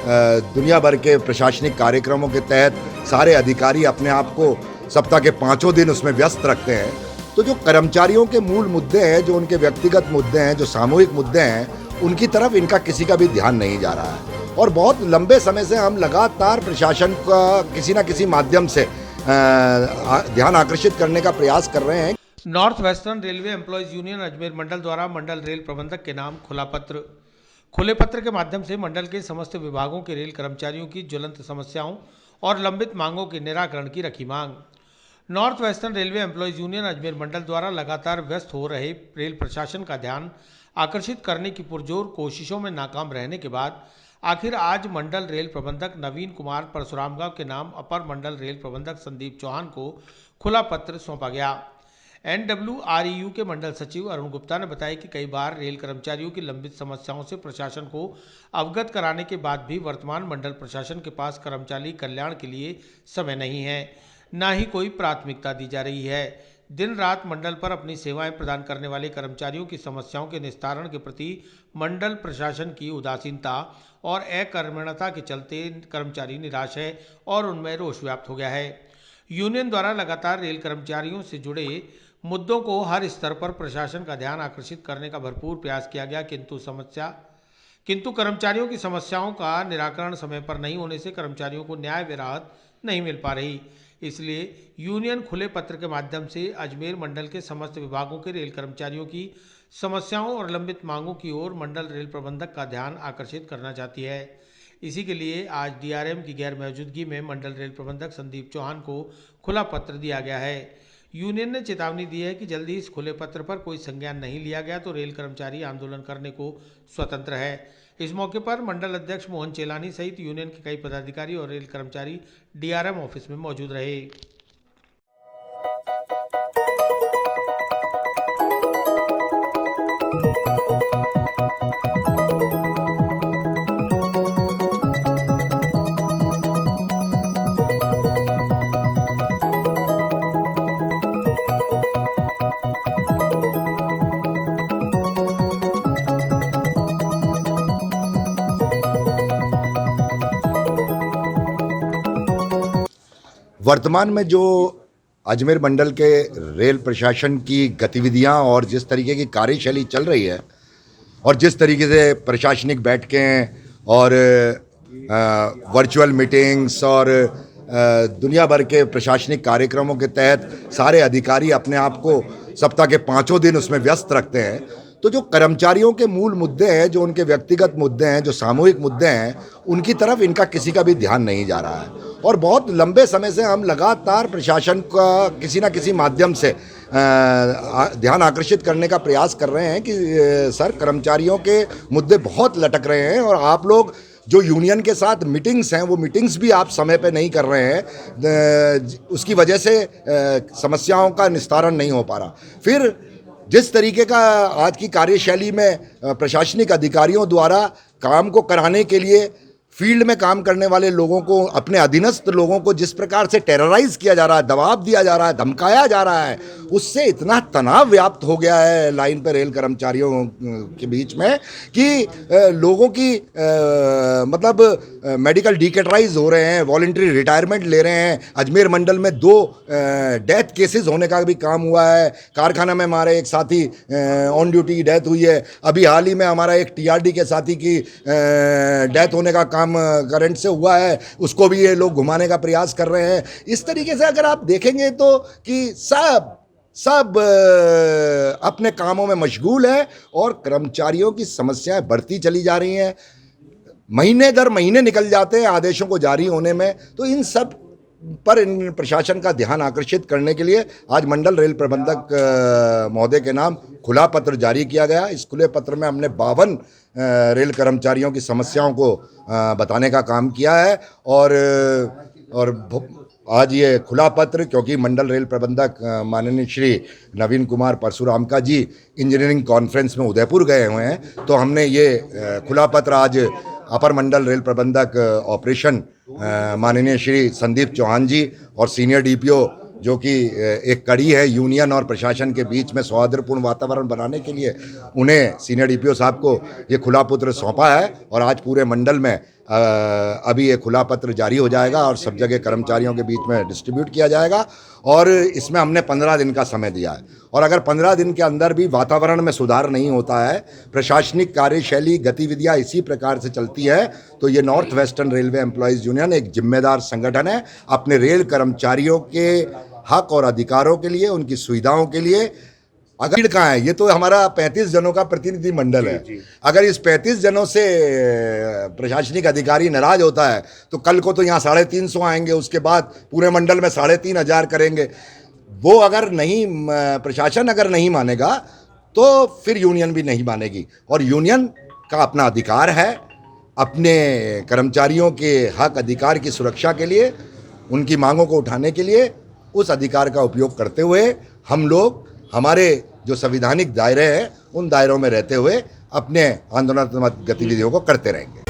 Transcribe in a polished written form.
दुनिया भर के प्रशासनिक कार्यक्रमों के तहत सारे अधिकारी अपने आप को सप्ताह के 5 दिन उसमें व्यस्त रखते हैं। तो जो कर्मचारियों के मूल मुद्दे हैं, जो उनके व्यक्तिगत मुद्दे हैं, जो सामूहिक मुद्दे हैं, उनकी तरफ इनका किसी का भी ध्यान नहीं जा रहा है। और बहुत लंबे समय से हम लगातार प्रशासन का किसी न किसी माध्यम से ध्यान आकर्षित करने का प्रयास कर रहे हैं। North Western Railway Employees Union Ajmer मंडल द्वारा मंडल रेल प्रबंधक के नाम खुले पत्र के माध्यम से मंडल के समस्त विभागों के रेल कर्मचारियों की ज्वलंत समस्याओं और लंबित मांगों के निराकरण की रखी मांग। North Western Railway Employees Union Ajmer मंडल द्वारा लगातार व्यस्त हो रहे रेल प्रशासन का ध्यान आकर्षित करने की पुरजोर कोशिशों में नाकाम रहने के बाद आखिर आज मंडल रेल प्रबंधक नवीन कुमार परशुराम गांव के नाम अपर मंडल रेल प्रबंधक संदीप चौहान को खुला पत्र सौंपा गया। NWREU के मंडल सचिव अरुण गुप्ता ने बताया कि कई बार रेल कर्मचारियों की लंबित समस्याओं से प्रशासन को अवगत कराने के बाद भी वर्तमान मंडल प्रशासन के पास कर्मचारी कल्याण के लिए समय नहीं है, न ही कोई प्राथमिकता दी जा रही है। दिन रात मंडल पर अपनी सेवाएं प्रदान करने वाले कर्मचारियों की समस्याओं के निस्तारण के प्रति मंडल प्रशासन की उदासीनता और अकर्मण्यता के चलते कर्मचारी निराश है और उनमें रोष व्याप्त हो गया है। यूनियन द्वारा लगातार रेल कर्मचारियों से जुड़े मुद्दों को हर स्तर पर प्रशासन का ध्यान आकर्षित करने का भरपूर प्रयास किया गया, किंतु कर्मचारियों की समस्याओं का निराकरण समय पर नहीं होने से कर्मचारियों को न्याय व राहत नहीं मिल पा रही। इसलिए यूनियन खुले पत्र के माध्यम से अजमेर मंडल के समस्त विभागों के रेल कर्मचारियों की समस्याओं और लंबित मांगों की ओर मंडल रेल प्रबंधक का ध्यान आकर्षित करना चाहती है। इसी के लिए आज DRM की गैर मौजूदगी में मंडल रेल प्रबंधक संदीप चौहान को खुला पत्र दिया गया है। यूनियन ने चेतावनी दी है कि जल्दी इस खुले पत्र पर कोई संज्ञान नहीं लिया गया तो रेल कर्मचारी आंदोलन करने को स्वतंत्र है। इस मौके पर मंडल अध्यक्ष मोहन चेलानी सहित यूनियन के कई पदाधिकारी और रेल कर्मचारी DRM ऑफिस में मौजूद रहे। वर्तमान में जो अजमेर मंडल के रेल प्रशासन की गतिविधियां और जिस तरीके की कार्यशैली चल रही है और जिस तरीके से प्रशासनिक बैठकें और वर्चुअल मीटिंग्स और दुनिया भर के प्रशासनिक कार्यक्रमों के तहत सारे अधिकारी अपने आप को सप्ताह के 5 दिन उसमें व्यस्त रखते हैं, तो जो कर्मचारियों के मूल मुद्दे हैं, जो उनके व्यक्तिगत मुद्दे हैं, जो सामूहिक मुद्दे हैं, उनकी तरफ इनका किसी का भी ध्यान नहीं जा रहा है। और बहुत लंबे समय से हम लगातार प्रशासन का किसी न किसी माध्यम से ध्यान आकर्षित करने का प्रयास कर रहे हैं कि सर, कर्मचारियों के मुद्दे बहुत लटक रहे हैं और आप लोग जो यूनियन के साथ मीटिंग्स हैं वो मीटिंग्स भी आप समय पे नहीं कर रहे हैं, उसकी वजह से समस्याओं का निस्तारण नहीं हो पा रहा। फिर जिस तरीके का आज की कार्यशैली में प्रशासनिक अधिकारियों द्वारा काम को कराने के लिए फील्ड में काम करने वाले लोगों को, अपने अधीनस्थ लोगों को जिस प्रकार से टेरराइज किया जा रहा है, दबाव दिया जा रहा है, धमकाया जा रहा है, उससे इतना तनाव व्याप्त हो गया है लाइन पर रेल कर्मचारियों के बीच में कि लोगों की मतलब मेडिकल डिकेटराइज हो रहे हैं, वॉलंटरी रिटायरमेंट ले रहे हैं। अजमेर मंडल में 2 डेथ केसेस होने का भी काम हुआ है। कारखाना में हमारे एक साथी ऑन ड्यूटी डेथ हुई है। अभी हाल ही में हमारा एक TRD के साथी की डेथ होने का काम करंट से हुआ है, उसको भी ये लोग घुमाने का प्रयास कर रहे हैं। इस तरीके से अगर आप देखेंगे तो कि सब अपने कामों में मशगूल है और कर्मचारियों की समस्याएं बढ़ती चली जा रही हैं। महीने दर महीने निकल जाते हैं आदेशों को जारी होने में। तो इन सब पर इन प्रशासन का ध्यान आकर्षित करने के लिए आज मंडल रेल प्रबंधक महोदय के नाम खुला पत्र जारी किया गया। इस खुले पत्र में हमने 52 रेल कर्मचारियों की समस्याओं को बताने का काम किया है। और आज ये खुला पत्र, क्योंकि मंडल रेल प्रबंधक माननीय श्री नवीन कुमार परशुराम का जी इंजीनियरिंग कॉन्फ्रेंस में उदयपुर गए हुए हैं, तो हमने ये खुला पत्र आज अपर मंडल रेल प्रबंधक ऑपरेशन माननीय श्री संदीप चौहान जी और सीनियर DPO, जो कि एक कड़ी है यूनियन और प्रशासन के बीच में सौहार्दपूर्ण वातावरण बनाने के लिए, उन्हें सीनियर DPO साहब को ये खुला पत्र सौंपा है। और आज पूरे मंडल में अभी ये खुला पत्र जारी हो जाएगा और सब जगह कर्मचारियों के बीच में डिस्ट्रीब्यूट किया जाएगा और इसमें हमने 15 दिन का समय दिया है और अगर 15 दिन के अंदर भी वातावरण में सुधार नहीं होता है, प्रशासनिक कार्यशैली गतिविधियां इसी प्रकार से चलती है, तो ये north Western Railway Employees union एक जिम्मेदार संगठन है। अपने रेल कर्मचारियों के हक और अधिकारों के लिए, उनकी सुविधाओं के लिए अगर कहाँ है, ये तो हमारा 35 जनों का प्रतिनिधि मंडल है। अगर इस 35 जनों से प्रशासनिक अधिकारी नाराज होता है तो कल को तो यहाँ 350 आएंगे, उसके बाद पूरे मंडल में 3500 करेंगे। वो अगर नहीं, प्रशासन अगर नहीं मानेगा तो फिर यूनियन भी नहीं मानेगी और यूनियन का अपना अधिकार है अपने कर्मचारियों के हक अधिकार की सुरक्षा के लिए, उनकी मांगों को उठाने के लिए उस अधिकार का उपयोग करते हुए हम लोग हमारे जो संवैधानिक दायरे हैं उन दायरों में रहते हुए अपने आंदोलनात्मक गतिविधियों को करते रहेंगे।